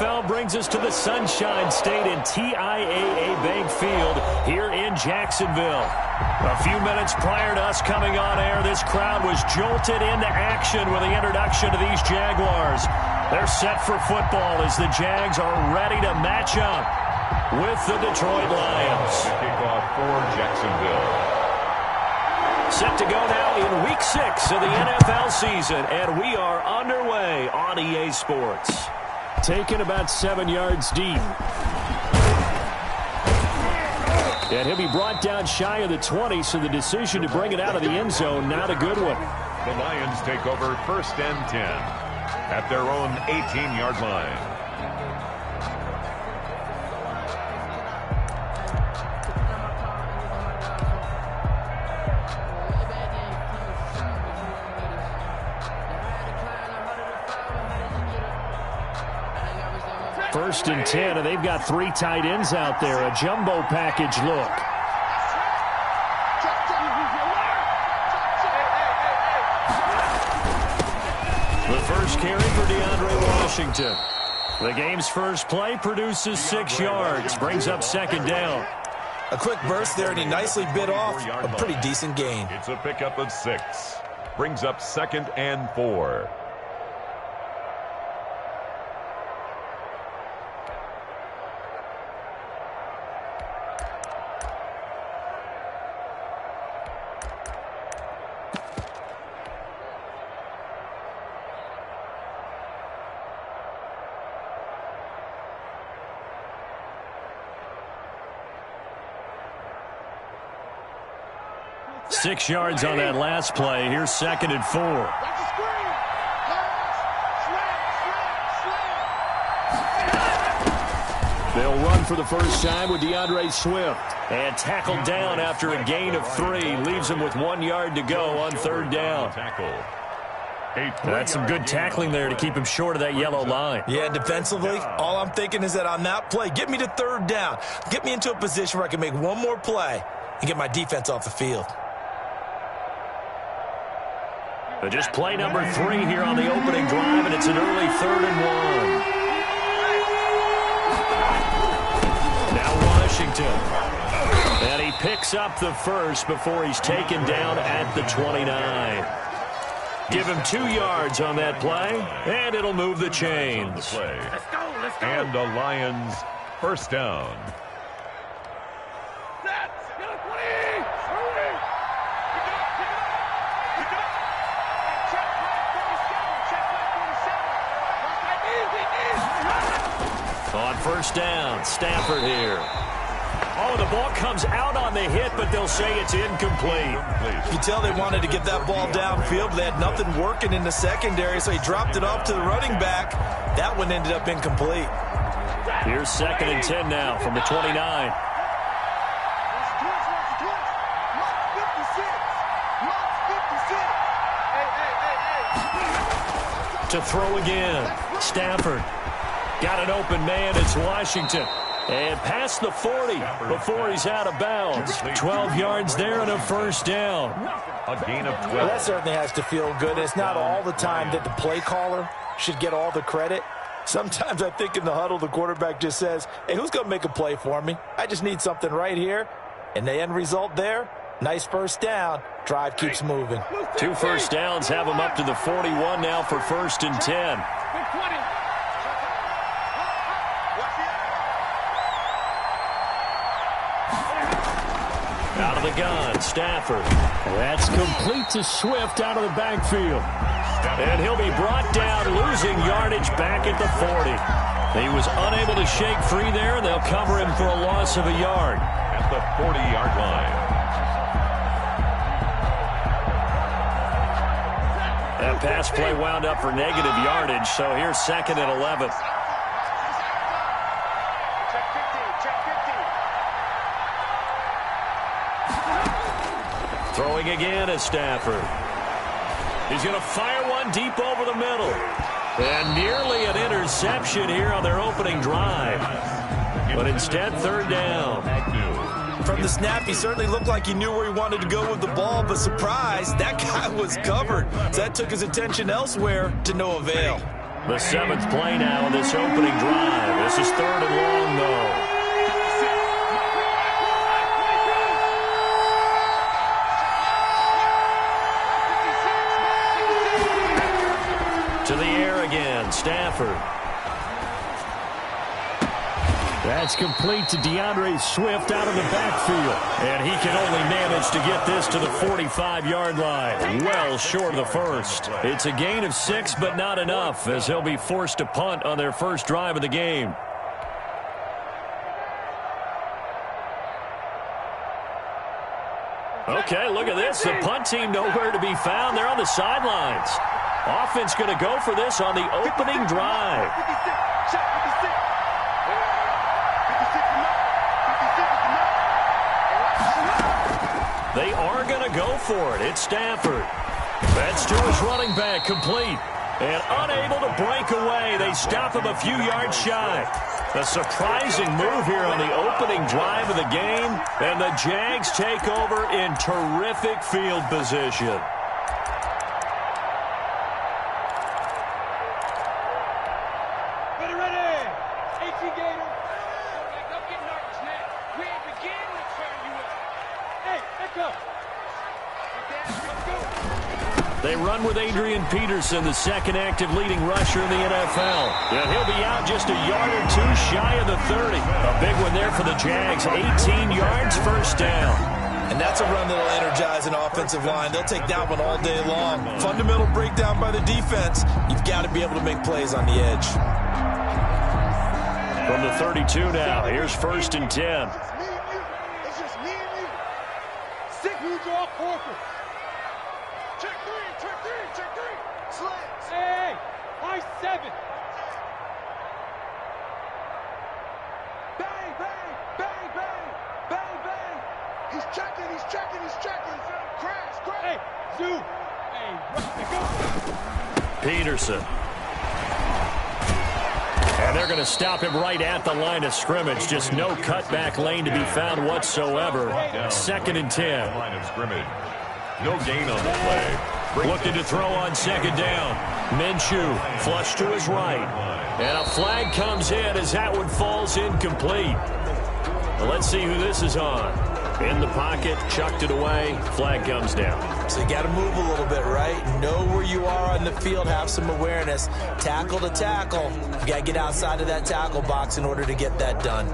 NFL brings us to the Sunshine State in TIAA Bank Field here in Jacksonville. A few minutes prior to us coming on air, this crowd was jolted into action with the introduction of these Jaguars. They're set for football as the Jags are ready to match up with the Detroit Lions. The kickoff for Jacksonville. Set to go now in Week 6 of the NFL season, and we are underway on EA Sports. Taken about 7 yards deep. And he'll be brought down shy of the 20, so the decision to bring it out of the end zone, not a good one. The Lions take over 1st and 10 at their own 18-yard line. First and 10, and they've got 3 tight ends out there. A jumbo package look. The first carry for DeAndre Washington. The game's first play produces 6 yards. Brings up 2nd down. A quick burst there, and he nicely bit off a pretty decent gain. It's a pickup of 6. Brings up 2nd and 4. Six yards on that last play. Here's 2nd and 4. They'll run for the first time with DeAndre Swift. And tackled down after a gain of 3. Leaves him with 1 yard to go on 3rd down. That's some good tackling there to keep him short of that yellow line. Yeah, defensively, all I'm thinking is that on that play, get me to 3rd down. Get me into a position where I can make one more play and get my defense off the field. But just play number 3 here on the opening drive, and it's an early 3rd and 1. Now Washington. And he picks up the first before he's taken down at the 29. Give him 2 yards on that play, and it'll move the chains. Let's go. And the Lions first down. On first down, Stafford here. Oh, the ball comes out on the hit, but they'll say it's incomplete. You can tell they wanted to get that ball downfield, but they had nothing working in the secondary, so he dropped it off to the running back. That one ended up incomplete. Here's 2nd and 10 now from the 29. To throw again. Stafford. Got an open man. It's Washington. And past the 40 before he's out of bounds. 12 yards there and a first down. A gain of 12. Well, that certainly has to feel good. It's not all the time that the play caller should get all the credit. Sometimes I think in the huddle, the quarterback just says, hey, who's going to make a play for me? I just need something right here. And the end result there, nice first down. Drive keeps moving. 2 first downs have him up to the 41 now for 1st and 10. Out of the gun, Stafford. That's complete to Swift out of the backfield. And he'll be brought down, losing yardage back at the 40. He was unable to shake free there, and they'll cover him for a loss of a yard. At the 40-yard line. That pass play wound up for negative yardage, so here's 2nd and 11. Throwing again is Stafford. He's going to fire one deep over the middle. And nearly an interception here on their opening drive. But instead, 3rd down. From the snap, he certainly looked like he knew where he wanted to go with the ball, but surprise, that guy was covered. So that took his attention elsewhere to no avail. The 7th play now in this opening drive. This is 3rd and long, though. To the air again, Stafford. That's complete to DeAndre Swift out of the backfield. And he can only manage to get this to the 45-yard line. Well short of the first. It's a gain of 6, but not enough, as he'll be forced to punt on their first drive of the game. Okay, look at this. The punt team nowhere to be found. They're on the sidelines. Offense going to go for this on the opening drive. They are going to go for it. It's Stafford. That's to his running back, complete. And unable to break away. They stop him a few yards shy. A surprising move here on the opening drive of the game. And the Jags take over in terrific field position. They run with Adrian Peterson, the second active leading rusher in the NFL. And he'll be out just a yard or two shy of the 30. A big one there for the Jags. 18 yards, first down. And that's a run that'll energize an offensive line. They'll take that one all day long. Fundamental breakdown by the defense. You've got to be able to make plays on the edge. From the 32 now, here's 1st and 10. It's just me and you. Sick, you draw corporate. Check three. Slants. Hey, high 7. Bang. He's checking. Crash. Hey, Zoo. Hey, go. Peterson. And they're going to stop him right at the line of scrimmage. Just no cutback lane to be found whatsoever. 2nd and 10. Line of scrimmage. No gain on the play. Looking to throw on 2nd down. Minshew flush to his right. And a flag comes in as that one falls incomplete. Well, let's see who this is on. In the pocket, chucked it away. Flag comes down. So you got to move a little bit, right? Know where you are on the field. Have some awareness. Tackle to tackle. You got to get outside of that tackle box in order to get that done.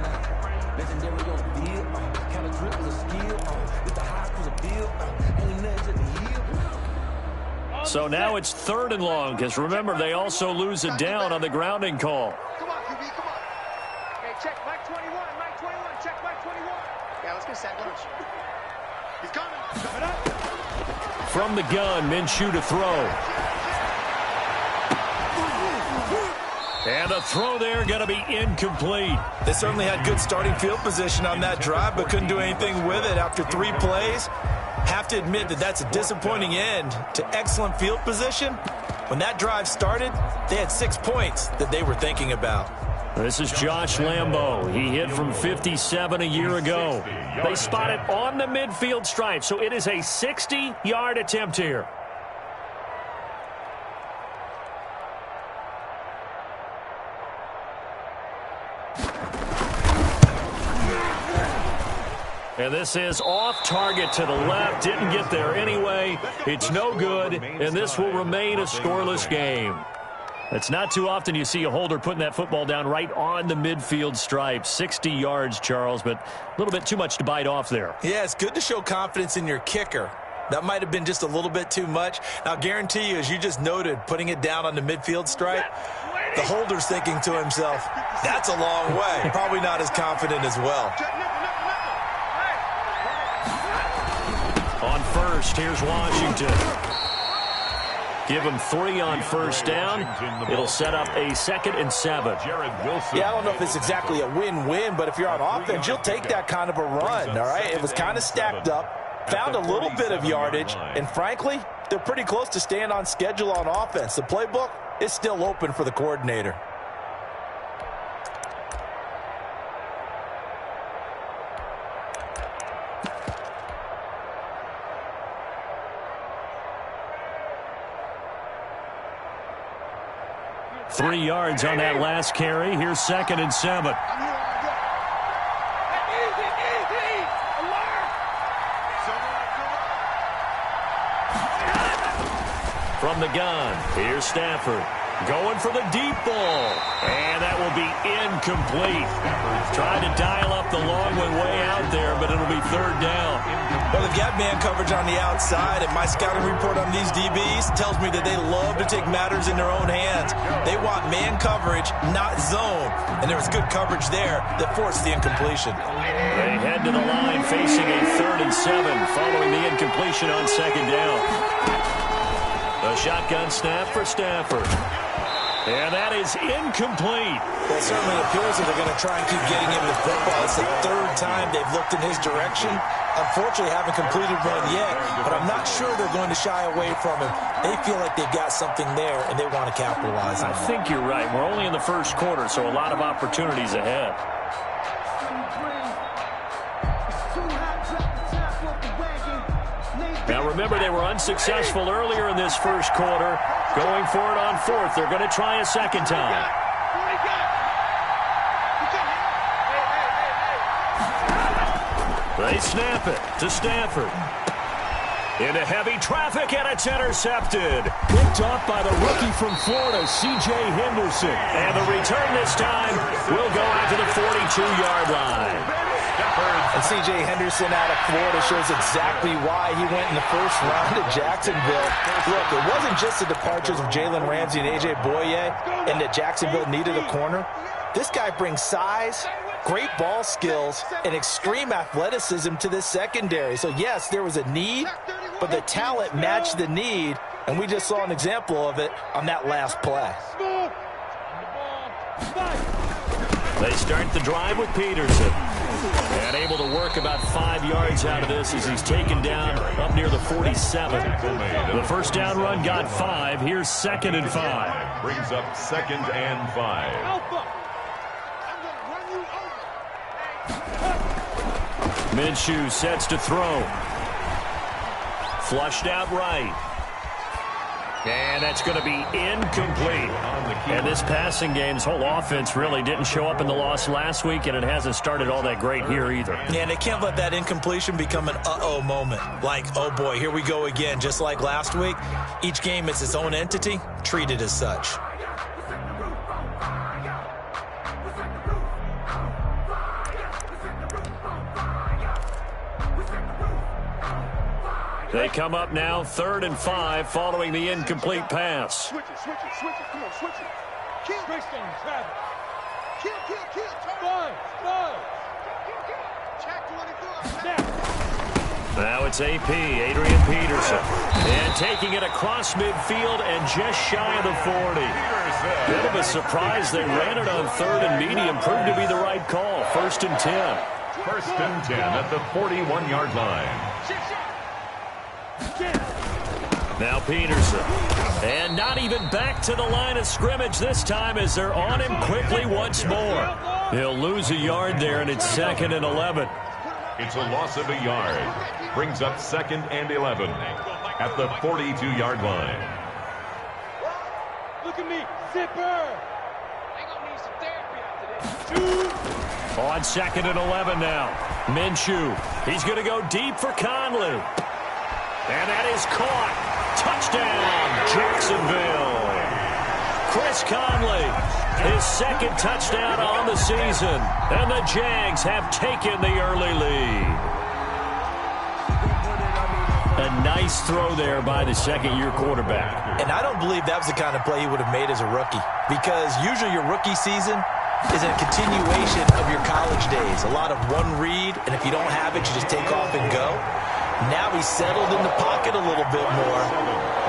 So now it's 3rd and long, because remember, they also lose it down on the grounding call. Come on, QB, come on. Hey, check Mike 21, check Mike 21. Yeah, let's get set lunch. He's coming up. From the gun, Minshew to throw. And a throw there going to be incomplete. They certainly had good starting field position on that drive, but couldn't do anything with it after 3 plays. Have to admit that that's a disappointing end to excellent field position. When that drive started, they had 6 points that they were thinking about. This is Josh Lambo. He hit from 57 a year ago. They spot it on the midfield stripe, so it is a 60-yard attempt here. And this is off target to the left. Didn't get there anyway. It's no good, and this will remain a scoreless game. It's not too often you see a holder putting that football down right on the midfield stripe. 60 yards, Charles, but a little bit too much to bite off there. Yeah, it's good to show confidence in your kicker. That might have been just a little bit too much. I'll guarantee you, as you just noted, putting it down on the midfield stripe, the holder's thinking to himself, that's a long way. Probably not as confident as well. On first, here's Washington. Give him 3 on first down. It'll set up a 2nd and 7. Yeah, I don't know if it's exactly a win-win, but if you're on offense, you'll take that kind of a run, all right? It was kind of stacked up, found a little bit of yardage, and frankly, they're pretty close to staying on schedule on offense. The playbook is still open for the coordinator. 3 yards on that last carry. Here's 2nd and 7. From the gun, here's Stafford. Going for the deep ball. And that will be incomplete. Trying to dial up the long one way out there, but it'll be 3rd down. Well, they've got man coverage on the outside, and my scouting report on these DBs tells me that they love to take matters in their own hands. They want man coverage, not zone. And there was good coverage there that forced the incompletion. They head to the line facing a 3rd and 7 following the incompletion on 2nd down. A shotgun snap for Stafford. And that is incomplete. Well, it certainly appears that they're going to try and keep getting him the football. It's the 3rd time they've looked in his direction. Unfortunately, haven't completed one yet, but I'm not sure they're going to shy away from him. They feel like they've got something there, and they want to capitalize on it. I think you're right. We're only in the 1st quarter, so a lot of opportunities ahead. Now, remember, they were unsuccessful earlier in this 1st quarter. Going for it on 4th. They're going to try a 2nd time. They snap it to Stafford. Into heavy traffic, and it's intercepted. Picked off by the rookie from Florida, Jayy Henderson. And the return this time will go out to the 42-yard line. And Jayy Henderson out of Florida shows exactly why he went in the 1st round to Jacksonville. Look, it wasn't just the departures of Jalen Ramsey and A.J. Boye and that Jacksonville needed a corner. This guy brings size, great ball skills, and extreme athleticism to this secondary. So, yes, there was a need, but the talent matched the need, and we just saw an example of it on that last play. They start the drive with Peterson. And able to work about 5 yards out of this as he's taken down up near the 47. The 1st down run got 5. Here's 2nd and 5. Brings up 2nd and 5. Minshew sets to throw. Flushed out right. And that's going to be incomplete. And this passing game's whole offense really didn't show up in the loss last week, and it hasn't started all that great here either. Yeah, and they can't let that incompletion become an uh-oh moment. Like, oh boy, here we go again. Just like last week, each game is its own entity, treated as such. They come up now 3rd and 5 following the incomplete pass. Switch it. Come on, switch it. Kill. Travis. Kill. Five. Check 24. Snap. Now it's AP, Adrian Peterson. And taking it across midfield and just shy of the 40. Bit of a surprise. They ran it on 3rd and medium. Proved to be the right call. 1st and 10. 1st and 10 at the 41-yard line. Now Peterson. And not even back to the line of scrimmage this time as they're on him quickly once more. He'll lose a yard there, and it's 2nd and 11. It's a loss of a yard. Brings up 2nd and 11 at the 42-yard line. Look at me. Zipper. They gonna need some therapy after this. On 2nd and 11 now. Minshew. He's going to go deep for Conley. And that is caught. Touchdown, Jacksonville. Chris Conley, his 2nd touchdown on the season. And the Jags have taken the early lead. A nice throw there by the 2nd-year quarterback. And I don't believe that was the kind of play he would have made as a rookie. Because usually your rookie season is a continuation of your college days. A lot of one read, and if you don't have it, you just take off and go. Now he's settled in the pocket a little bit more,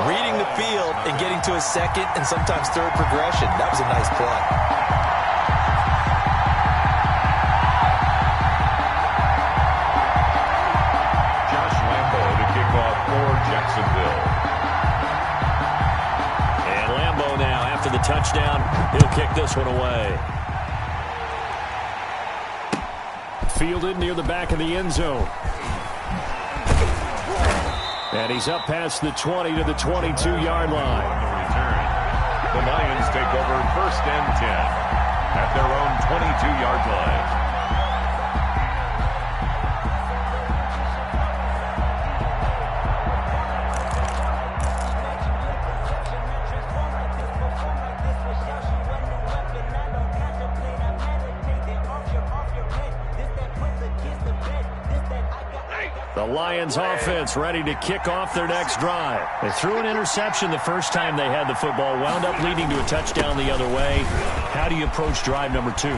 reading the field and getting to his 2nd and sometimes 3rd progression. That was a nice play. Josh Lambo to kick off for Jacksonville. And Lambo now, after the touchdown, he'll kick this one away. Fielded near the back of the end zone. And he's up past the 20 to the 22-yard line. The The Lions take over 1st and 10 at their own 22-yard line. The Lions offense ready to kick off their next drive. They threw an interception the first time they had the football, wound up leading to a touchdown the other way. How do you approach drive number 2?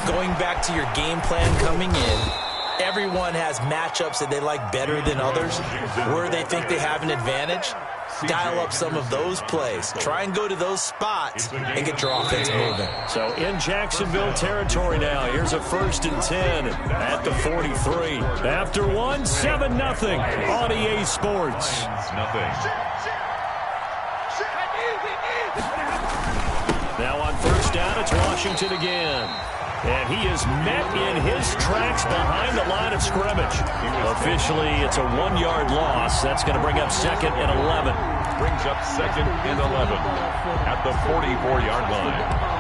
Going back to your game plan coming in, everyone has matchups that they like better than others, where they think they have an advantage. Dial up some of those plays. Try and go to those spots and get your offense moving. So in Jacksonville territory now, here's a 1st and 10 at the 43. After 1, 7-0 on EA Sports. Now on 1st down, it's Washington again. And he is met in his tracks behind the line of scrimmage. Officially, it's a 1-yard loss. That's going to bring up 2nd and 11. Brings up 2nd and 11 at the 44-yard line.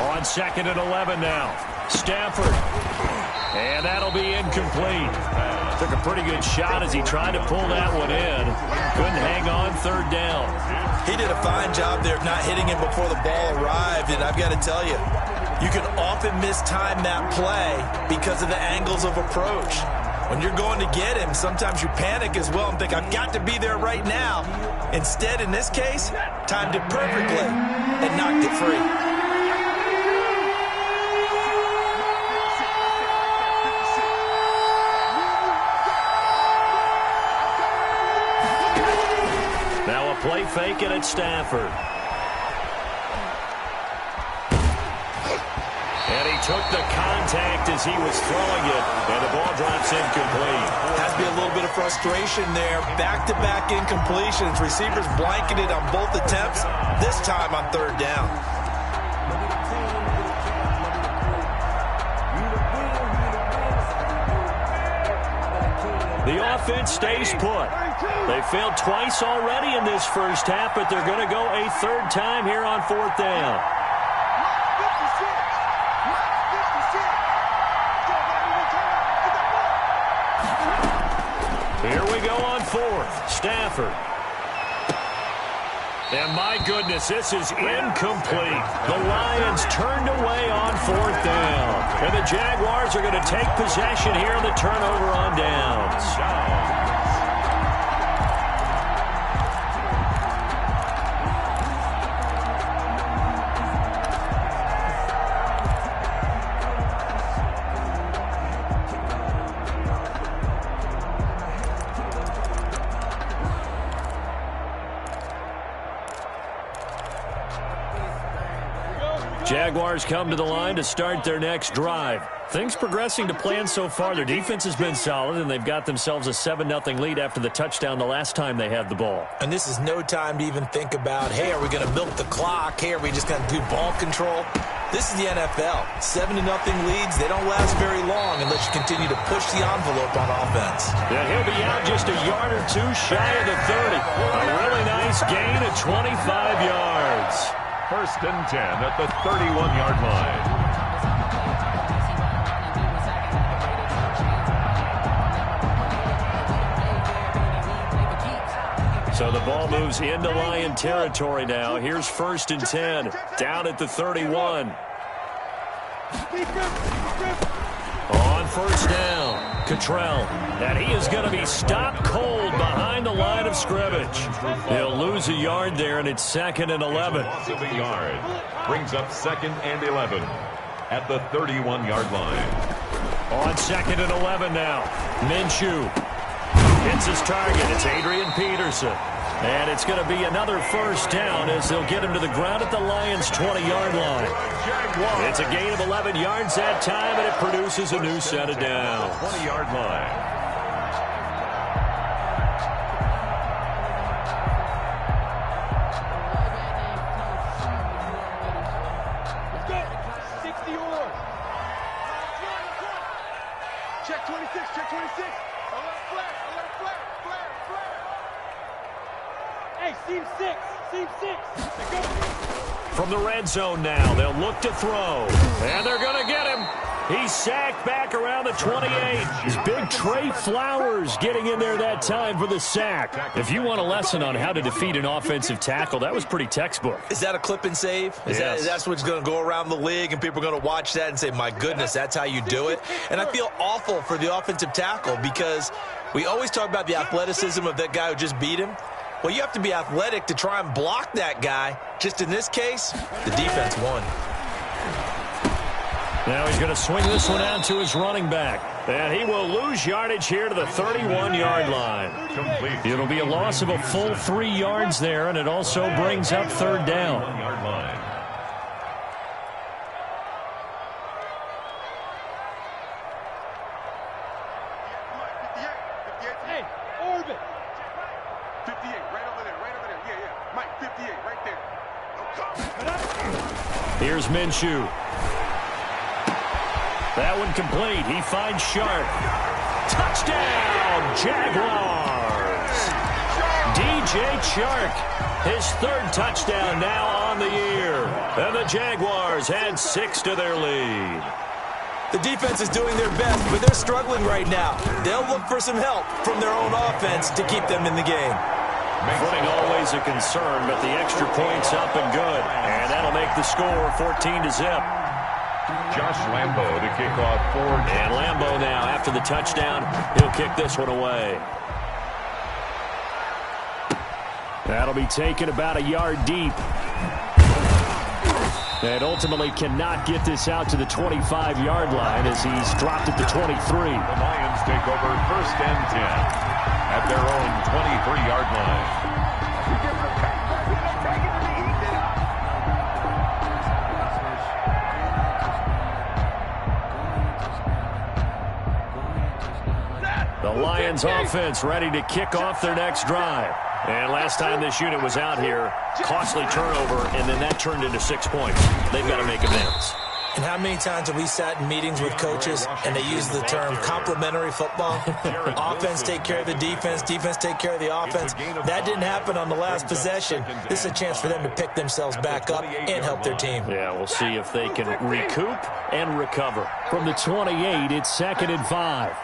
On 2nd and 11 now. Stafford. And that'll be incomplete. Took a pretty good shot as he tried to pull that one in. Couldn't hang on 3rd down. He did a fine job there of not hitting him before the ball arrived, and I've got to tell you, you can often mistime that play because of the angles of approach. When you're going to get him, sometimes you panic as well and think, I've got to be there right now. Instead, in this case, timed it perfectly and knocked it free. Now a play fake and it's Stafford. And he took the contact as he was throwing it, and the ball drops incomplete. Has to be a little bit of frustration there. Back-to-back incompletions. Receivers blanketed on both attempts, this time on 3rd down. The offense stays put. They failed twice already in this first half, but they're going to go a 3rd time here on 4th down. Here we go on 4th. Stafford. And my goodness, this is incomplete. The Lions turned away on 4th down. And the Jaguars are going to take possession here on the turnover on downs. Jaguars come to the line to start their next drive. Things progressing to plan so far. Their defense has been solid, and they've got themselves a 7-0 lead after the touchdown the last time they had the ball. And this is no time to even think about, hey, are we going to milk the clock? Hey, are we just going to do ball control? This is the NFL. 7-0 leads, they don't last very long unless you continue to push the envelope on offense. Yeah, he'll be out just a yard or two shy of the 30. A really nice gain of 25 yards. 1st and 10 at the 31-yard line. So the ball moves into Lion territory now. Here's 1st and 10, down at the 31. On 1st down, Cottrell. And he is going to be stopped cold behind the line of scrimmage. He'll lose a yard there, and it's 2nd and 11. Loss of a yard brings up 2nd and 11 at the 31-yard line. On 2nd and 11 now, Minshew hits his target. It's Adrian Peterson. And it's going to be another 1st down as they'll get him to the ground at the Lions' 20-yard line. It's a gain of 11 yards that time, and it produces a new set of downs. 20-yard line. Team 6. Team 6. From the red zone now, they'll look to throw. And they're going to get him. He's sacked back around the 28. It's big Trey Flowers getting in there that time for the sack. If you want a lesson on how to defeat an offensive tackle, that was pretty textbook. Is that a clip and save? Yes. That's what's going to go around the league, and people are going to watch that and say, my goodness, that's how you do it? And I feel awful for the offensive tackle because we always talk about the athleticism of that guy who just beat him. Well, you have to be athletic to try and block that guy. Just in this case, the defense won. Now he's going to swing this one out to his running back. And he will lose yardage here to the 31-yard line. Complete. It'll be a loss of a full 3 yards there, and it also brings up third down. 1-yard line. Hey, Orbit. 58, right over there. Yeah. Mike, 58, right there. Here's Minshew. That one complete. He finds Sharp. Touchdown, Jaguars. DJ Chark, his third touchdown now on the year. And the Jaguars had 6 to their lead. The defense is doing their best, but they're struggling right now. They'll look for some help from their own offense to keep them in the game. Footing always a concern, but the extra point's up and good. And that'll make the score 14-0. Josh Lambo to kick off for. And Lambo now, after the touchdown, he'll kick this one away. That'll be taken about a yard deep. And ultimately cannot get this out to the 25-yard line as he's dropped it to 23. The Lions take over 1st and 10 at their own 23-yard line. The Lions offense ready to kick off their next drive. And last time this unit was out here, costly turnover, and then that turned into 6 points. They've got to make amends. And how many times have we sat in meetings with coaches and they use the term complementary football? Offense take care of the defense, defense take care of the offense. That didn't happen on the last possession. This is a chance for them to pick themselves back up and help their team. Yeah, we'll see if they can recoup and recover. From the 28, it's 2nd and 5.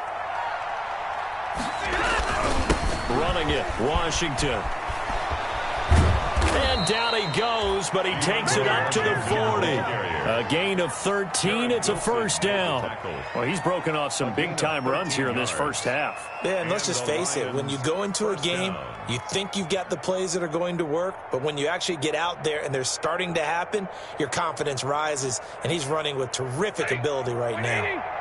Running it, Washington. And down he goes, but he takes it up to the 40. A gain of 13, it's a first down. Well, he's broken off some big-time runs here in this first half. Yeah, and let's just face it, when you go into a game, you think you've got the plays that are going to work, but when you actually get out there and they're starting to happen, your confidence rises, and he's running with terrific ability right now.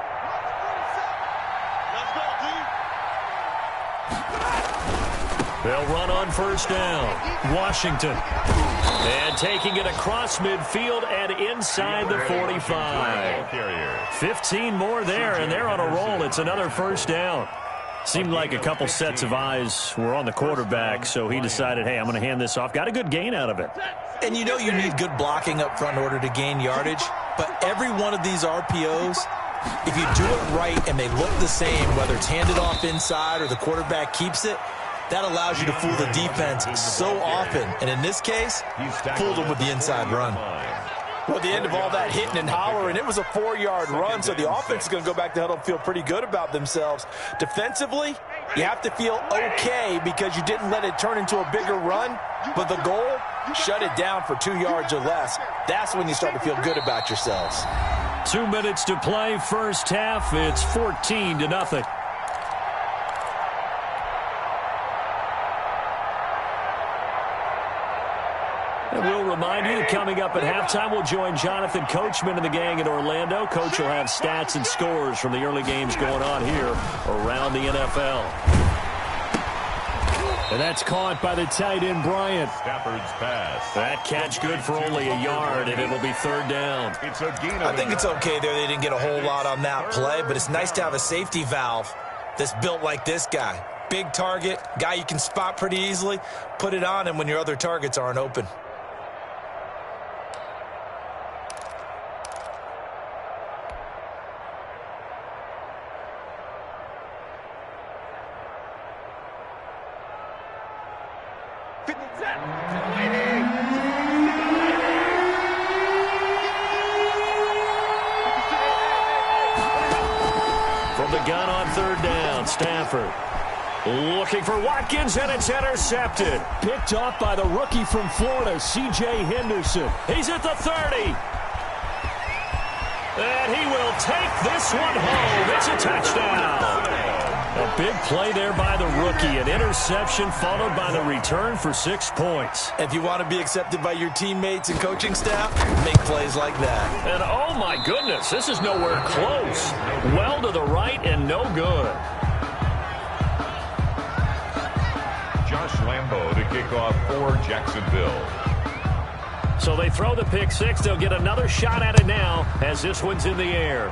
They'll run on first down. Washington. And taking it across midfield and inside the 45. 15 more there, and they're on a roll. It's another first down. Seemed like a couple sets of eyes were on the quarterback, so he decided, hey, I'm going to hand this off. Got a good gain out of it. And you know you need good blocking up front in order to gain yardage, but every one of these RPOs, if you do it right and they look the same, whether it's handed off inside or the quarterback keeps it, that allows you to fool the defense so often. And in this case, fooled them with the inside run. Well, at the end of all that hitting and hollering, it was a 4-yard run, so the offense is going to go back to huddle and feel pretty good about themselves. Defensively, you have to feel okay because you didn't let it turn into a bigger run, but the goal, shut it down for 2 yards or less. That's when you start to feel good about yourselves. 2 minutes to play, first half. It's 14-0. And we'll remind you that coming up at halftime, we'll join Jonathan Coachman and the gang in Orlando. Coach will have stats and scores from the early games going on here around the NFL. And that's caught by the tight end, Bryant. Stafford's pass. That catch good for only a yard, and it'll be third down. It's a gain of I think it's okay there. They didn't get a whole lot on that play, but it's nice to have a safety valve that's built like this guy. Big target, guy you can spot pretty easily. Put it on him when your other targets aren't open. gun on third down. Stafford looking for Watkins, and it's intercepted. Picked off by the rookie from Florida, C.J. Henderson. He's at the 30. And he will take this one home. It's a touchdown. A big play there by the rookie. An interception followed by the return for 6 points. If you want to be accepted by your teammates and coaching staff, make plays like that. And oh my goodness, this is nowhere close. Well to the right and no good. Josh Lambo to kick off for Jacksonville. So they throw the pick six. They'll get another shot at it now as this one's in the air.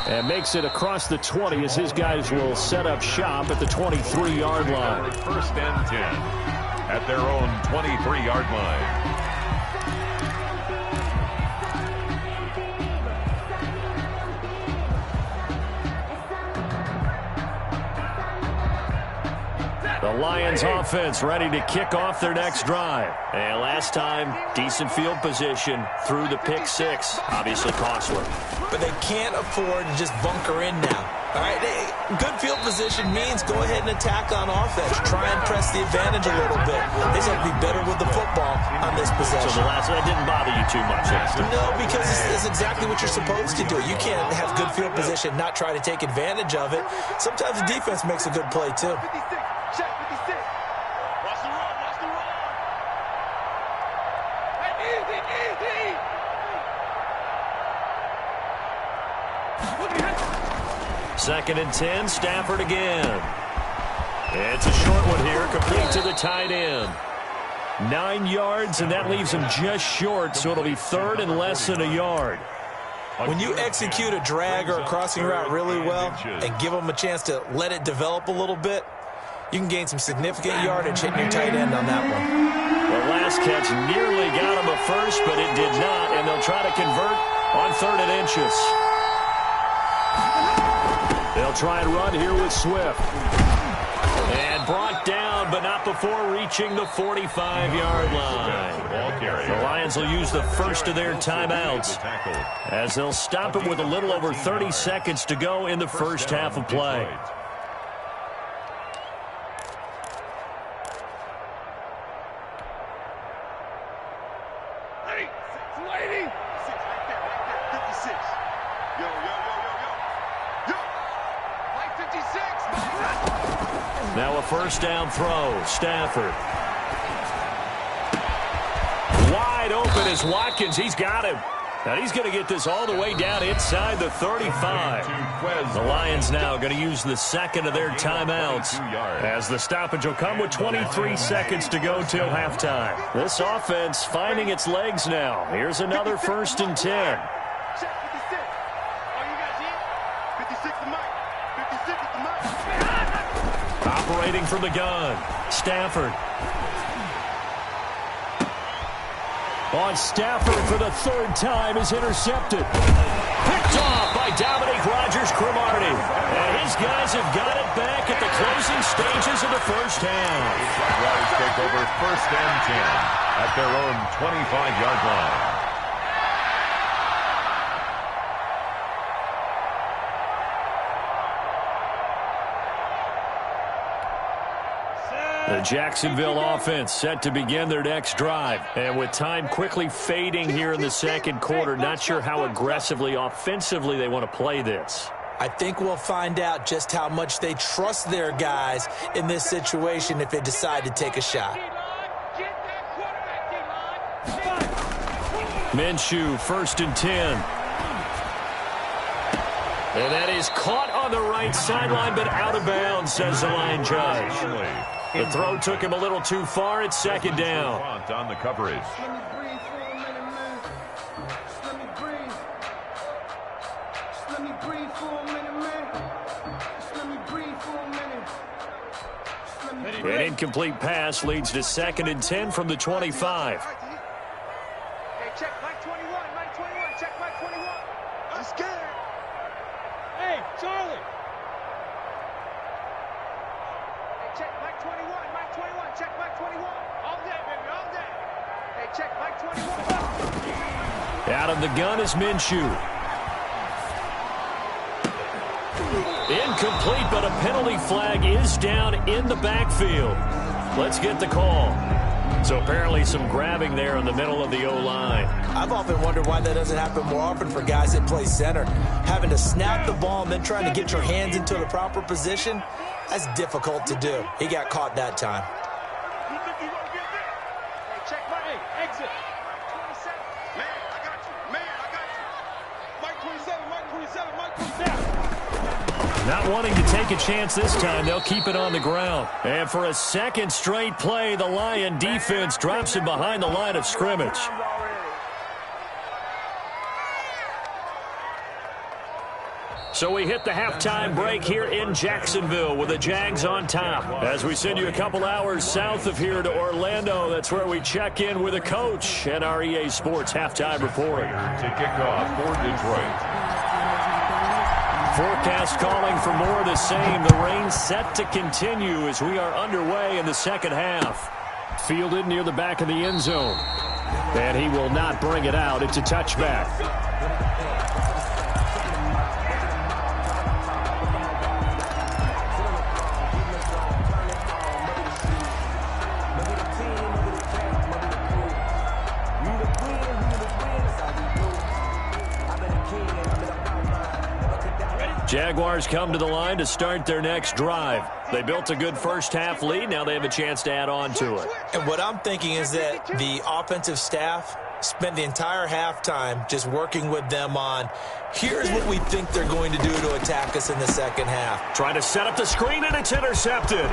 And makes it across the 20 as his guys will set up shop at the 23-yard line. First and 10 at their own 23-yard line. The Lions offense ready to kick off their next drive. And last time, decent field position through the pick six. Obviously costly. But they can't afford to just bunker in now. All right, good field position means go ahead and attack on offense. Try and press the advantage a little bit. They just have to be better with the football on this possession. So that didn't bother you too much, Esther? No, because it's exactly what you're supposed to do. You can't have good field position, not try to take advantage of it. Sometimes the defense makes a good play, too. Check 56. Watch the run. Watch the run. Hey, easy. Second and 10, Stafford again. It's a short one here, complete to the tight end. 9 yards, and that leaves him just short, so it'll be third and less than a yard. When you execute a drag or a crossing route really well and give them a chance to let it develop a little bit, you can gain some significant yardage hitting your tight end on that one. The last catch nearly got him a first, but it did not, and they'll try to convert on 3rd and inches. They'll try and run here with Swift. And brought down, but not before reaching the 45-yard line. The Lions will use the first of their timeouts as they'll stop it with a little over 30 seconds to go in the first half of play. Now a first down throw. Stafford. Wide open is Watkins. He's got him. Now he's going to get this all the way down inside the 35. The Lions now going to use the second of their timeouts as the stoppage will come with 23 seconds to go till halftime. This offense finding its legs now. Here's another 1st and 10. Operating from the gun. Stafford. On Stafford for the 3rd time is intercepted. Picked off by Dominique Rodgers-Cromartie. And his guys have got it back at the closing stages of the first half. Jaguars take over 1st and 10 at their own 25-yard line. The Jacksonville offense set to begin their next drive. And with time quickly fading here in the second quarter, not sure how aggressively, offensively they want to play this. I think we'll find out just how much they trust their guys in this situation if they decide to take a shot. Minshew, 1st and 10. And that is caught on the right sideline, but out of bounds, says the line judge. The throw took him a little too far. It's 2nd down. On the coverage. An incomplete pass leads to 2nd and 10 from the 25. Hey, check Mike 21. Mike 21. Check Mike 21. I'm scared. Hey, Charlie. Check Mike 21, Mike 21, check Mike 21. All day, baby, all day. Out of the gun is Minshew. Incomplete, but a penalty flag is down in the backfield. Let's get the call. So apparently some grabbing there in the middle of the O-line. I've often wondered why that doesn't happen more often for guys that play center. Having to snap the ball and then trying to get your hands into the proper position, that's difficult to do. He got caught that time. Not wanting to take a chance this time, they'll keep it on the ground. And for a second straight play, the Lion defense drops him behind the line of scrimmage. So we hit the halftime break here in Jacksonville with the Jags on top. As we send you a couple hours south of here to Orlando, that's where we check in with a coach and our EA Sports halftime report. To kick off for Detroit. Forecast calling for more of the same. The rain set to continue as we are underway in the second half. Fielded near the back of the end zone. And he will not bring it out. It's a touchback. Jaguars come to the line to start their next drive. They built a good first-half lead. Now they have a chance to add on to it. And what I'm thinking is that the offensive staff spent the entire halftime just working with them on, here's what we think they're going to do to attack us in the second half. Trying to set up the screen, and it's intercepted.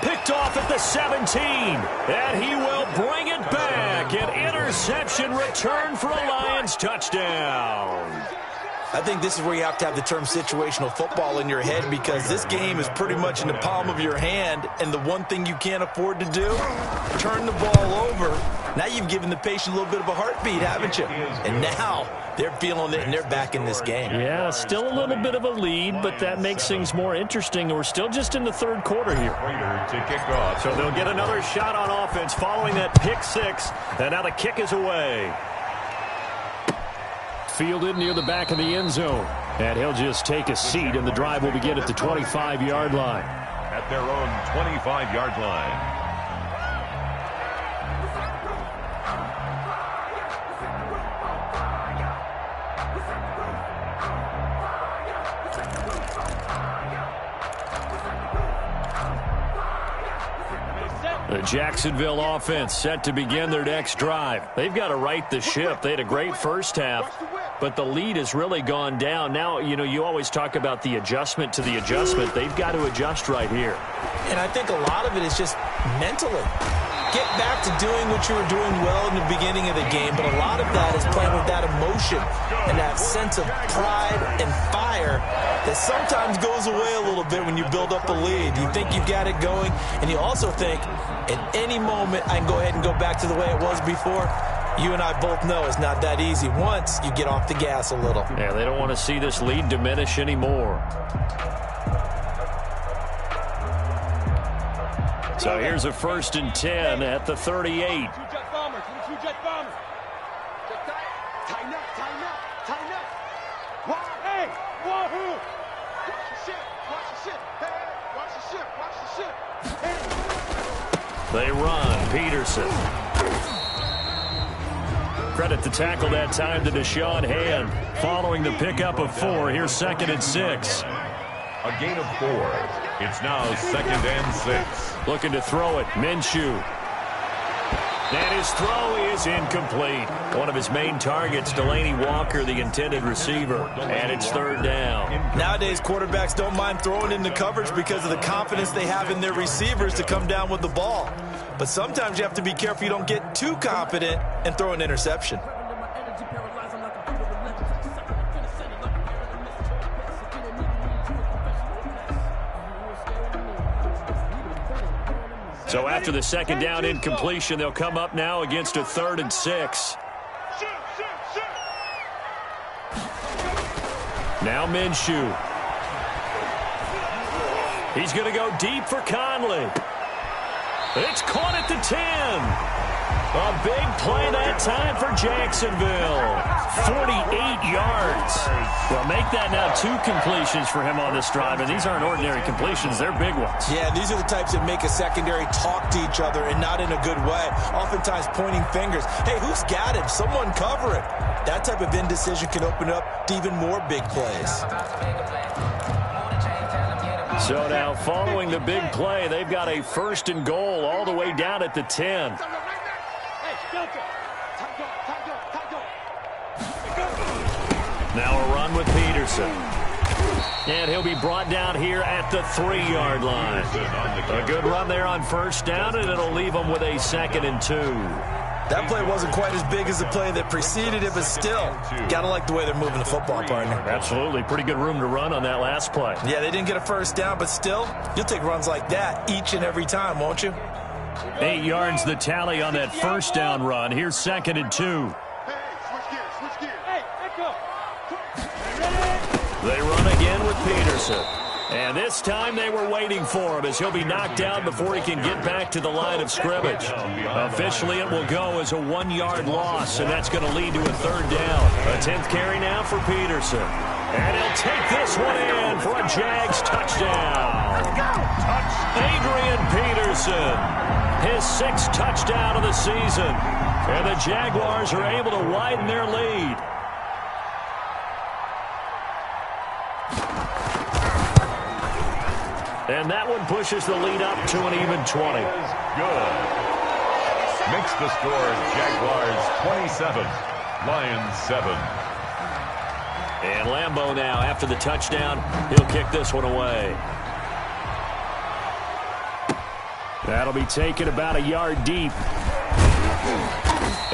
Picked off at the 17. And he will bring it back. An interception return for a Lions touchdown. I think this is where you have to have the term situational football in your head, because this game is pretty much in the palm of your hand, and the one thing you can't afford to do, turn the ball over. Now you've given the patient a little bit of a heartbeat, haven't you? And now they're feeling it, and they're back in this game. Yeah, still a little bit of a lead, but that makes things more interesting. We're still just in the third quarter here. To kick off. So they'll get another shot on offense following that pick six, and now the kick is away. Fielded near the back of the end zone. And he'll just take a seat, and the drive will begin at the 25-yard line. At their own 25-yard line. The Jacksonville offense set to begin their next drive. They've got to right the ship. They had a great first half, but the lead has really gone down. Now, you always talk about the adjustment to the adjustment. They've got to adjust right here. And I think a lot of it is just mentally. Get back to doing what you were doing well in the beginning of the game, but a lot of that is playing with that emotion and that sense of pride and fire that sometimes goes away a little bit when you build up a lead. You think you've got it going, and you also think, at any moment, I can go ahead and go back to the way it was before. You and I both know it's not that easy once you get off the gas a little. Yeah, they don't want to see this lead diminish anymore. So here's a 1st and 10 at the 38. Tighten up. Hey, wahoo! Watch the ship. Hey. They run. Peterson. Credit the tackle that time to Deshaun Hand. Following the pickup of 4, here's 2nd and 6. A gain of 4. It's now 2nd and 6. Looking to throw it. Minshew. And his throw is incomplete. One of his main targets, Delaney Walker, the intended receiver. And it's 3rd down. Nowadays, quarterbacks don't mind throwing into coverage because of the confidence they have in their receivers to come down with the ball. But sometimes you have to be careful you don't get too confident and throw an interception. So after the 2nd down incompletion, they'll come up now against a 3rd and 6. Now Minshew. He's going to go deep for Conley. It's caught at the 10. A big play that time for Jacksonville. 48 yards. Well, make that now 2 completions for him on this drive, and these aren't ordinary completions. They're big ones. Yeah, these are the types that make a secondary talk to each other and not in a good way. Oftentimes pointing fingers. Hey, who's got him? Someone cover it. That type of indecision can open up to even more big plays. So now following the big play, they've got a 1st and goal all the way down at the 10. Now a run with Peterson. And he'll be brought down here at the 3-yard line. A good run there on 1st down, and it'll leave them with a 2nd and 2. That play wasn't quite as big as the play that preceded it, but still, got to like the way they're moving the football, partner. Absolutely. Pretty good room to run on that last play. Yeah, they didn't get a 1st down, but still, you'll take runs like that each and every time, won't you? 8 yards the tally on that 1st down run. Here's 2nd and 2. They run again with Peterson. And this time they were waiting for him as he'll be knocked down before he can get back to the line of scrimmage. Officially, it will go as a 1-yard loss, and that's going to lead to a 3rd down. A 10th carry now for Peterson. And he'll take this one in for a Jags touchdown. Adrian Peterson, his 6th touchdown of the season. And the Jaguars are able to widen their lead. And that one pushes the lead up to an even 20. Good. Makes the score Jaguars 27, Lions 7. And Lambeau now, after the touchdown, he'll kick this one away. That'll be taken about a yard deep.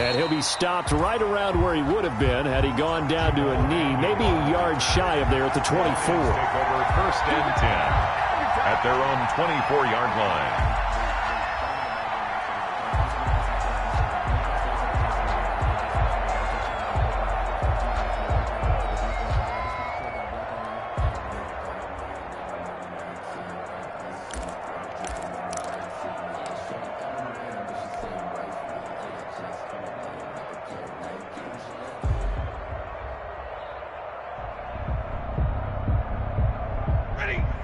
And he'll be stopped right around where he would have been had he gone down to a knee, maybe a yard shy of there at the 24. Take over 1st and 10. At their own 24-yard line.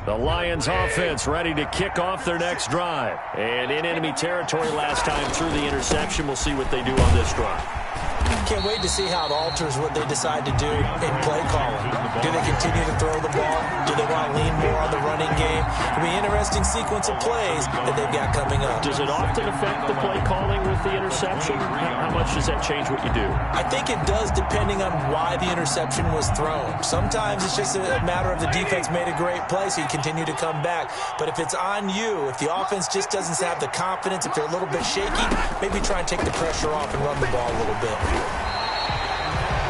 The Lions offense ready to kick off their next drive. And in enemy territory last time through the interception. We'll see what they do on this drive. Can't wait to see how it alters what they decide to do in play calling. Do they continue to throw the ball? Do they want to lean more on the running game? It'll be an interesting sequence of plays that they've got coming up. Does it often affect the play calling with the interception? How much does that change what you do? I think it does depending on why the interception was thrown. Sometimes it's just a matter of the defense made a great play, so you continue to come back. But if it's on you, if the offense just doesn't have the confidence, if they're a little bit shaky, maybe try and take the pressure off and run the ball a little bit.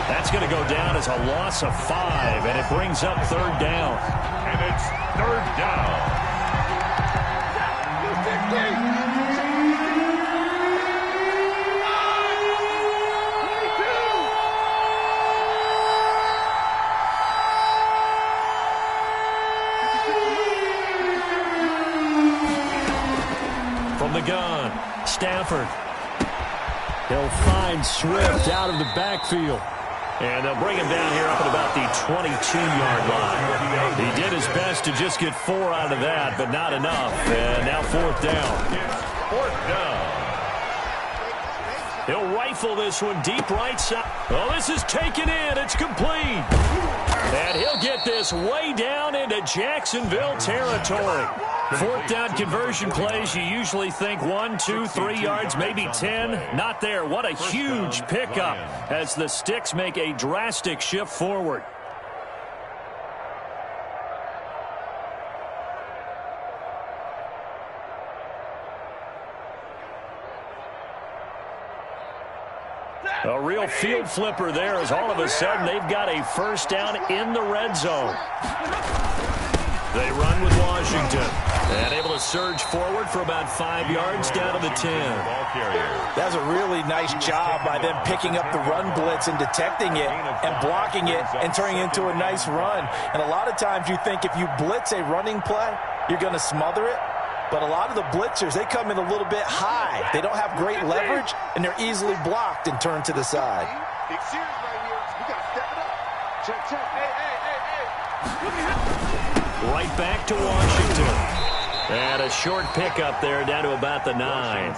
That's going to go down as a loss of 5, and it brings up 3rd down. And it's 3rd down. From the gun, Stafford. He'll find Swift out of the backfield. And they'll bring him down here up at about the 22-yard line. He did his best to just get 4 out of that, but not enough. And now 4th down. 4th down. He'll rifle this one deep right side. Oh, this is taken in. It's complete. And he'll get this way down into Jacksonville territory. 4th down conversion plays, you usually think 1, 2, 3 yards, maybe 10. Not there. What a huge pickup as the Sticks make a drastic shift forward. A real field flipper there as all of a sudden they've got a 1st down in the red zone. They run with Washington. And able to surge forward for about 5 yards down to the 10. That's a really nice job by them picking up the run blitz and detecting it and blocking it and turning it into a nice run. And a lot of times you think if you blitz a running play, you're going to smother it. But a lot of the blitzers, they come in a little bit high. They don't have great leverage, and they're easily blocked and turned to the side. Big series right here. We got to step it up. Check, check. Hey. Right back to Washington. And a short pickup there down to about the 9.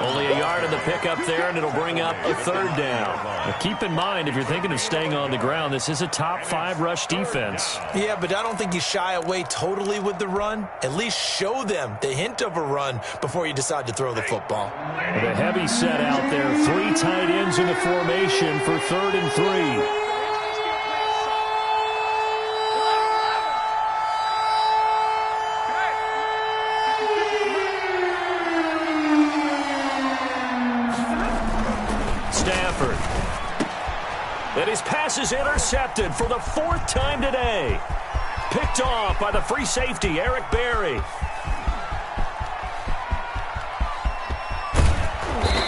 Only a yard in the pickup there, and it'll bring up a 3rd down. But keep in mind, if you're thinking of staying on the ground, this is a top 5 rush defense. Yeah, but I don't think you shy away totally with the run. At least show them the hint of a run before you decide to throw the football. The heavy set out there. 3 tight ends in the formation for 3rd and 3. And his pass is intercepted for the 4th time today. Picked off by the free safety, Eric Berry.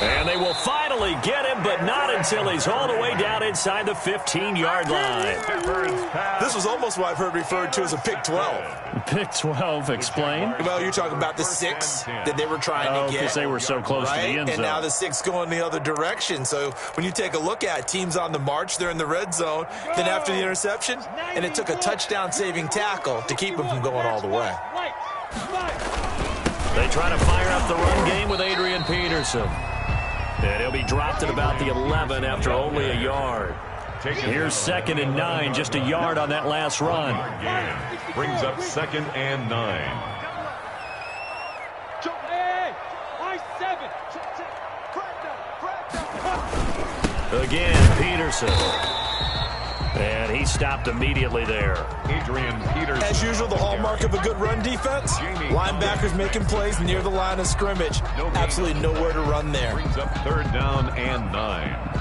And they will finally get him, but not until he's all the way down inside the 15-yard line. This was almost what I've heard referred to as a pick 12. Pick 12, explain? Well, you're talking about the 6 that they were trying to get. Because they were so close to the end zone. And now the 6 going the other direction. So when you take a look at teams on the march, they're in the red zone. Then after the interception, and it took a touchdown-saving tackle to keep them from going all the way. They try to fire up the run game with Adrian Peterson. And he'll be dropped at about the 11 after only a yard. Here's 2nd and 9, just a yard on that last run. Brings up 2nd and 9. Again, Peterson. And he stopped immediately there. Adrian Peterson. As usual, the hallmark of a good run defense, linebackers making plays near the line of scrimmage. Absolutely nowhere to run there. Brings up 3rd down and 9.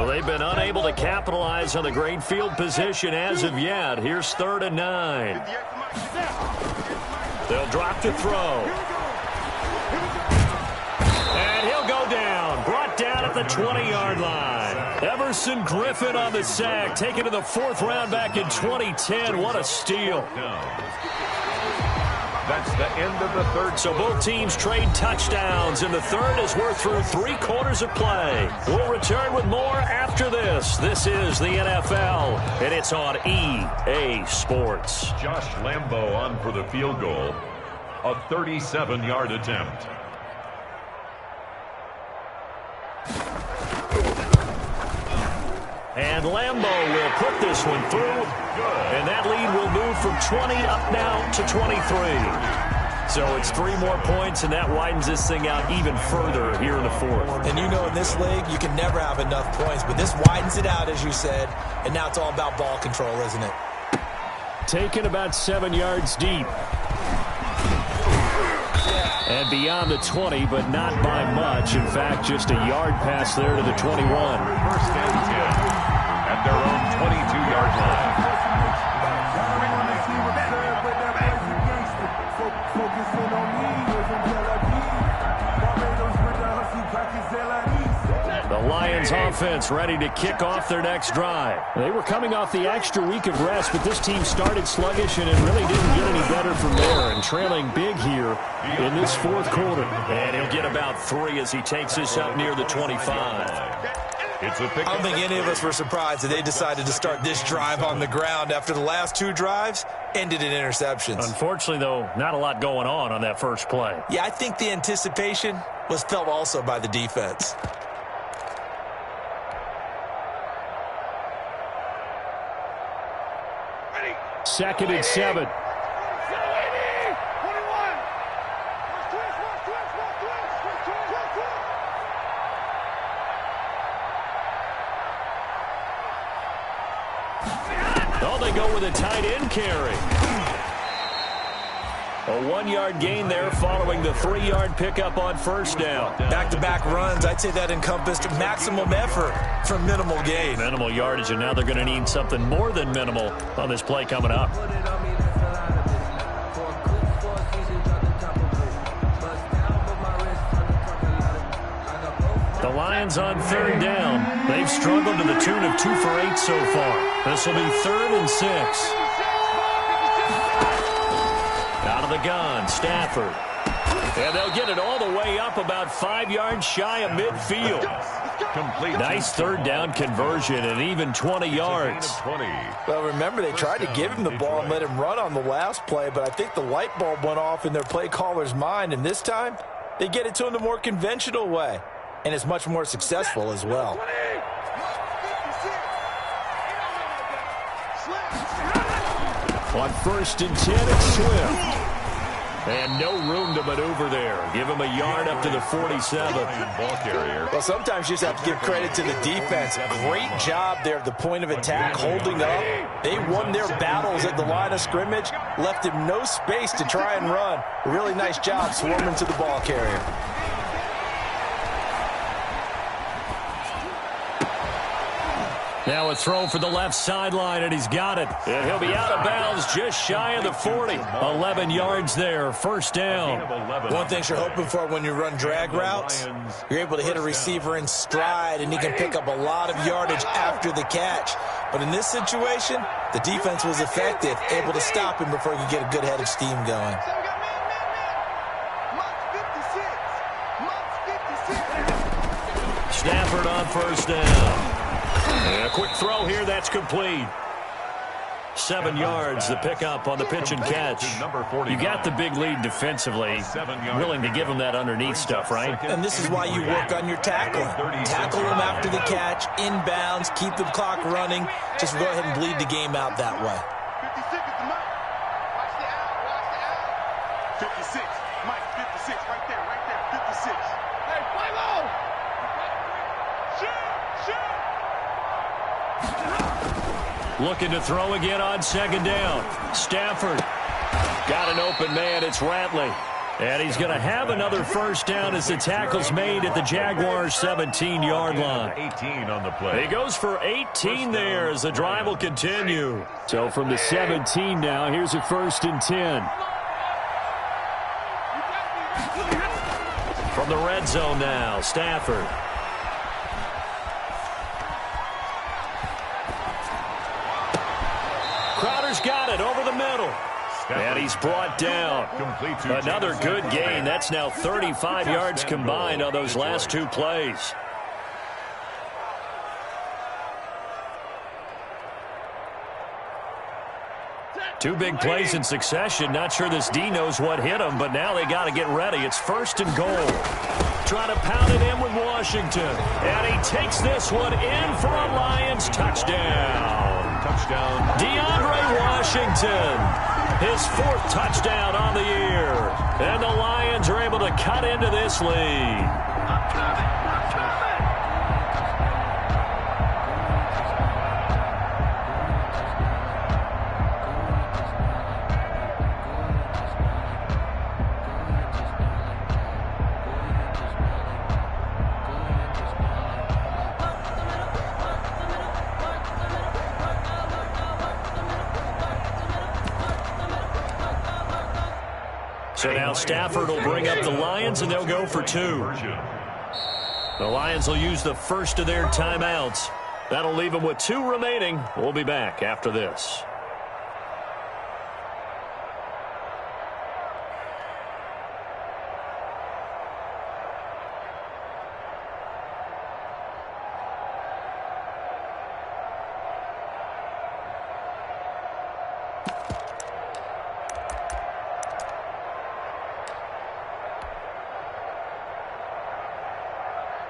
They've been unable to capitalize on the great field position as of yet. Here's 3rd and 9. They'll drop to throw. And he'll go down. Brought down at the 20-yard line. Everson Griffin on the sack. Taken to the 4th round back in 2010. What a steal. That's the end of the 3rd. So both teams trade touchdowns in the 3rd as we're through 3 quarters of play. We'll return with more after this. This is the NFL, and it's on EA Sports. Josh Lambo on for the field goal. A 37-yard attempt. And Lambo will put this one through. And that lead will move from 20 up now to 23. So it's 3 more points, and that widens this thing out even further here in the 4th. And you know in this league, you can never have enough points. But this widens it out, as you said. And now it's all about ball control, isn't it? Taken about 7 yards deep. And beyond the 20, but not by much. In fact, just a yard pass there to the 21. 1st and 10 at their own 22-yard line. The Lions offense ready to kick off their next drive. They were coming off the extra week of rest, but this team started sluggish and it really didn't get any better from there, and trailing big here in this 4th quarter. And he'll get about 3 as he takes this up near the 25. It's a pick. I don't think any of us were surprised that they decided to start this drive on the ground after the last 2 drives ended in interceptions. Unfortunately, though, not a lot going on that first play. Yeah, I think the anticipation was felt also by the defense. Ready. 2nd and 7. Oh, they go with a tight end carry. A 1-yard gain there following the 3-yard pickup on 1st down. Back-to-back runs, I'd say that encompassed maximum effort for minimal gain. Minimal yardage, and now they're going to need something more than minimal on this play coming up. The Lions on third down. They've struggled to the tune of 2 for 8 so far. This will be 3rd and 6. Out of the gun, Stafford. And they'll get it all the way up about 5 yards shy of midfield. Complete. Nice third down conversion and even 20 yards. Well, remember, they tried to give him the ball and let him run on the last play, but I think the light bulb went off in their play caller's mind, and this time they get it to him the more conventional way, and it's much more successful as well. On 1st and 10, it's Swift. And no room to maneuver there. Give him a yard up to the 47. Ball carrier. Well, sometimes you just have to give credit to the defense. Great job there at the point of attack, holding up. They won their battles at the line of scrimmage, left him no space to try and run. Really nice job swarming to the ball carrier. Now a throw for the left sideline, and he's got it. And he'll be out of bounds just shy of the 40. 11 yards there, 1st down. One thing you're hoping for when you run drag routes, you're able to hit a receiver in stride, and he can pick up a lot of yardage after the catch. But in this situation, the defense was effective, able to stop him before he could get a good head of steam going. Stafford on 1st down. And a quick throw here, that's complete. 7 yards, the pickup on the pitch and catch. You got the big lead defensively. Willing to give him that underneath stuff, right? And this is why you work on your tackling. Tackle him after the catch, inbounds, keep the clock running. Just go ahead and bleed the game out that way. 56 is the Mike. Watch the out. 56. Mike, 56. Right there. 56. Hey, play low. Shoot. Looking to throw again on 2nd down. Stafford. Got an open man. It's Ratley. And he's going to have another 1st down as the tackle's made at the Jaguars' 17-yard line. 18 on the play. He goes for 18 there as the drive will continue. So from the 17 now, here's a 1st and 10. From the red zone now, Stafford. Crowder's got it over the middle. And he's brought down. Another good gain. That's now 35 yards combined on those last 2 plays. Two big plays in succession. Not sure this D knows what hit him, but now they got to get ready. It's 1st and goal. Trying to pound it in with Washington. And he takes this one in for a Lions touchdown. DeAndre Washington, his 4th touchdown on the year. And the Lions are able to cut into this lead. So now Stafford will bring up the Lions, and they'll go for 2. The Lions will use the first of their timeouts. That'll leave them with 2 remaining. We'll be back after this.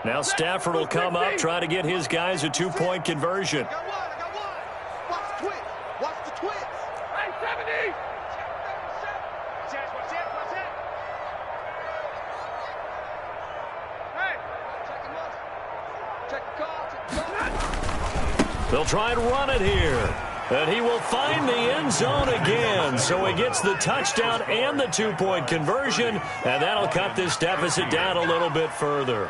Now Stafford will come up, try to get his guys a 2-point conversion. I got one. Watch the twist. Watch the twist. Hey, 70. Watch that. Hey. Check the call. They'll try and run it here. And he will find the end zone again. So he gets the touchdown and the 2-point conversion. And that'll cut this deficit down a little bit further.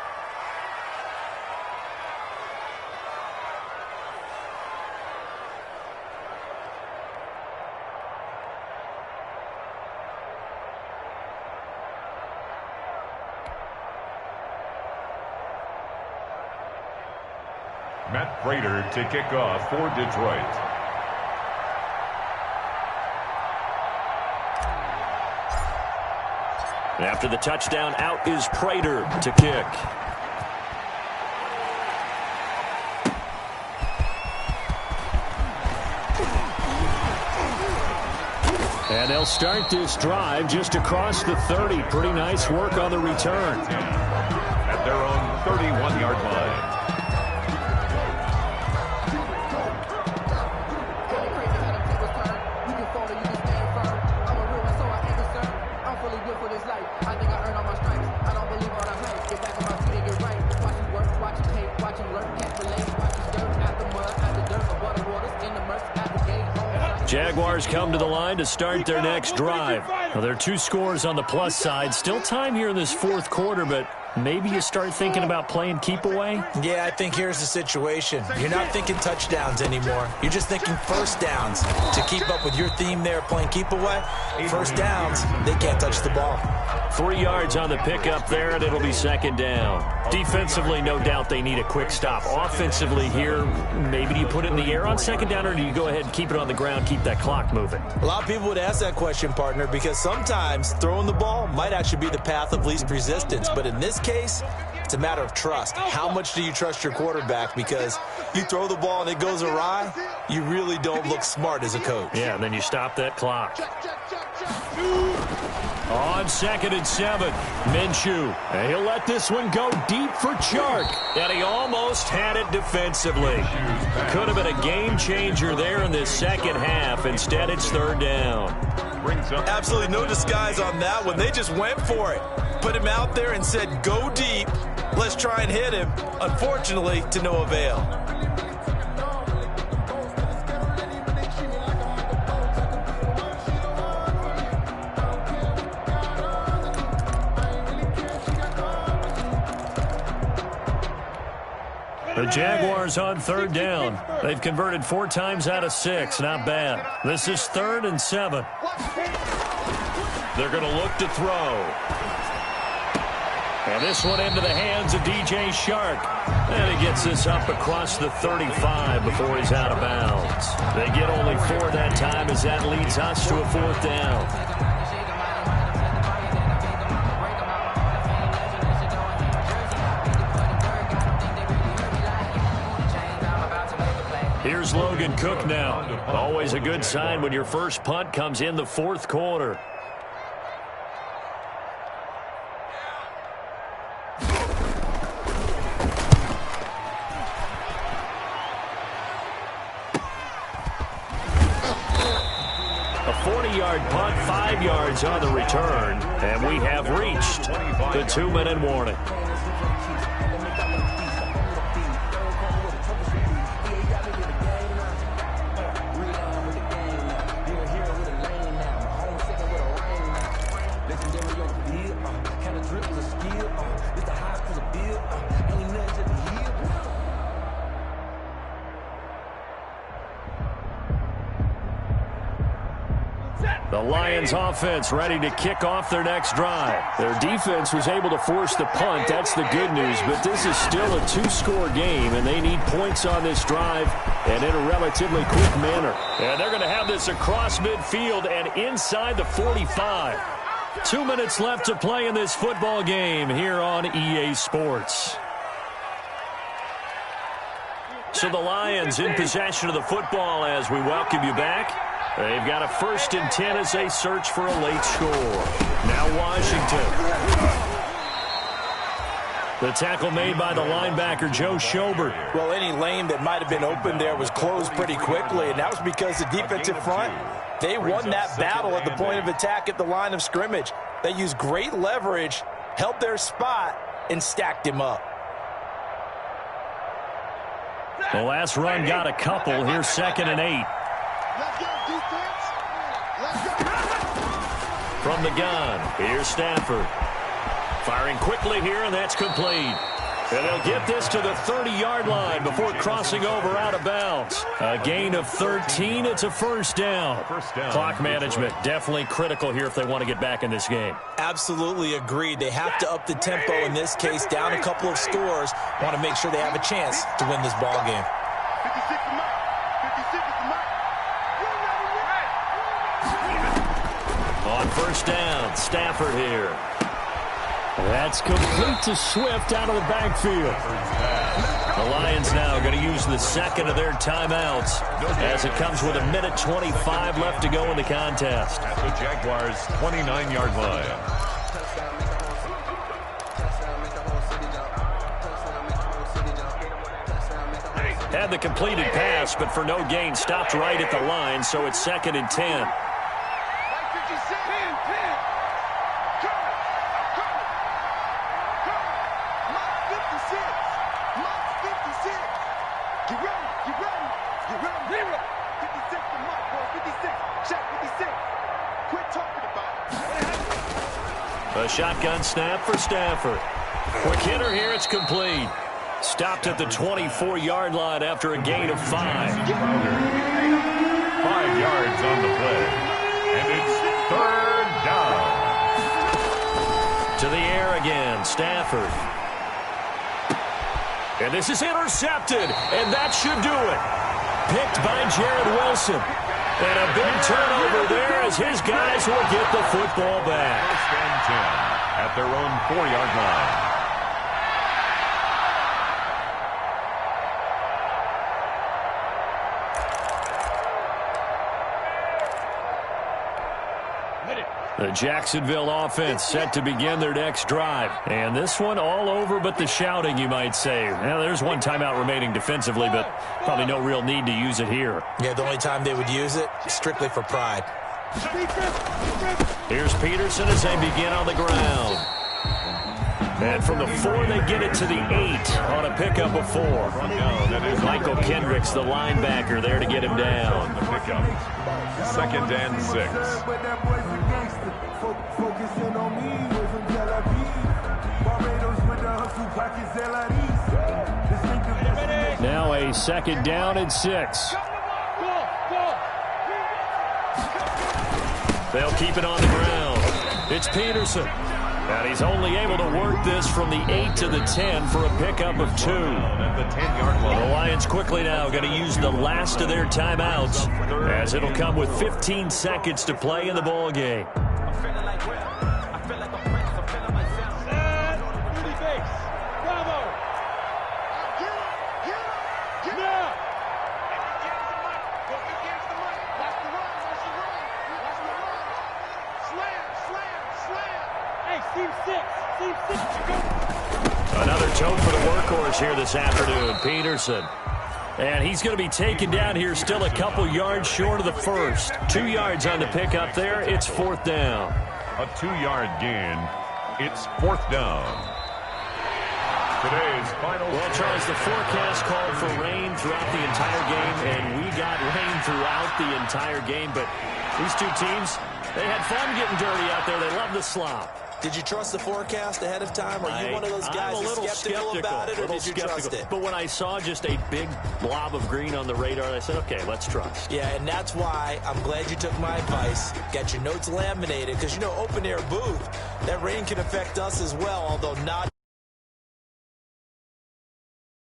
Matt Prater to kick off for Detroit. After the touchdown, out is Prater to kick. And they'll start this drive just across the 30. Pretty nice work on the return. At their own 31-yard line. Jaguars come to the line to start their next drive. Well, there are 2 scores on the plus side. Still time here in this fourth quarter, but maybe you start thinking about playing keep away? Yeah, I think here's the situation. You're not thinking touchdowns anymore. You're just thinking first downs. To keep up with your theme there, playing keep away, first downs, they can't touch the ball. 3 yards on the pickup there, and it'll be second down. Defensively, no doubt they need a quick stop. Offensively here, maybe do you put it in the air on second down, or do you go ahead and keep it on the ground, keep that clock moving? A lot of people would ask that question, partner, because sometimes throwing the ball might actually be the path of least resistance. But in this case, it's a matter of trust. How much do you trust your quarterback? Because you throw the ball and it goes awry, you really don't look smart as a coach. Yeah, and then you stop that clock. On 2nd and 7, Minshew. And he'll let this one go deep for Chark. And he almost had it defensively. Could have been a game changer there in this second half. Instead, it's third down. Absolutely no disguise on that one. They just went for it. Put him out there and said, go deep. Let's try and hit him. Unfortunately, to no avail. The Jaguars on third down. They've converted 4 times out of 6. Not bad. This is 3rd and 7. They're going to look to throw. And this one into the hands of DJ Chark. And he gets this up across the 35 before he's out of bounds. They get only 4 that time as that leads us to a 4th down. Here's Logan Cook now. Always a good sign when your first punt comes in the fourth quarter. A 40-yard punt, 5 yards on the return, and we have reached the 2-minute warning. The Lions offense ready to kick off their next drive. Their defense was able to force the punt. That's the good news, but this is still a 2-score game, and they need points on this drive and in a relatively quick manner. And they're going to have this across midfield and inside the 45. 2 minutes left to play in this football game here on EA Sports. So the Lions in possession of the football as we welcome you back. They've got a 1st and 10 as they search for a late score. Now Washington. The tackle made by the linebacker, Joe Schobert. Well, any lane that might have been open there was closed pretty quickly, and that was because the defensive front, they won that battle at the point of attack at the line of scrimmage. They used great leverage, held their spot, and stacked him up. The last run got a couple. Here's 2nd and 8. From the gun, here's Stafford. Firing quickly here, and that's complete. And they'll get this to the 30-yard line before crossing over out of bounds. A gain of 13. It's a first down. Clock management definitely critical here if they want to get back in this game. Absolutely agreed. They have to up the tempo in this case, down a couple of scores. Want to make sure they have a chance to win this ball game. 56 is mine. 56 is mine. On first down, Stafford here. That's complete to Swift out of the backfield. The Lions now going to use the second of their timeouts as it comes with 1:25 left to go in the contest. At the Jaguars' 29-yard line. Had the completed pass, but for no gain, stopped right at the line, so it's 2nd and 10. A shotgun snap for Stafford. Quick hitter here, it's complete. Stopped at the 24-yard line after a gain of 5. 5 yards on the play. And it's 3rd down. To the air again, Stafford. And this is intercepted, and that should do it. Picked by Jared Wilson. And a big turnover there as his guys will get the football back. 1st and 10 at their own 4-yard line. The Jacksonville offense set to begin their next drive. And this one all over but the shouting, you might say. Now, there's one timeout remaining defensively, but probably no real need to use it here. Yeah, the only time they would use it, strictly for pride. Here's Peterson as they begin on the ground. And from the 4, they get it to the 8 on a pickup of 4. Michael Kendricks, the linebacker, there to get him down. The pickup. 2nd and 6. Now a 2nd down and 6. They'll keep it on the ground. It's Peterson. And he's only able to work this from the 8 to the 10 for a pickup of 2. At the 10-yard line. The Lions quickly now going to use the last of their timeouts as it'll come with 15 seconds to play in the ball game. Another tote for the workhorse here this afternoon, Peterson. And he's going to be taken down here still a couple yards short of the first. 2 yards on the pickup there. It's 4th down. A 2-yard gain. It's 4th down. Today's final. Well, Charles, the forecast called for rain throughout the entire game, and we got rain throughout the entire game. But these two teams, they had fun getting dirty out there. They love the slop. Did you trust the forecast ahead of time? Are you one of those guys that's skeptical about it, or did you trust it? But when I saw just a big blob of green on the radar, I said, okay, let's trust. Yeah, and that's why I'm glad you took my advice. Get your notes laminated, because, you know, open-air booth, that rain can affect us as well, although not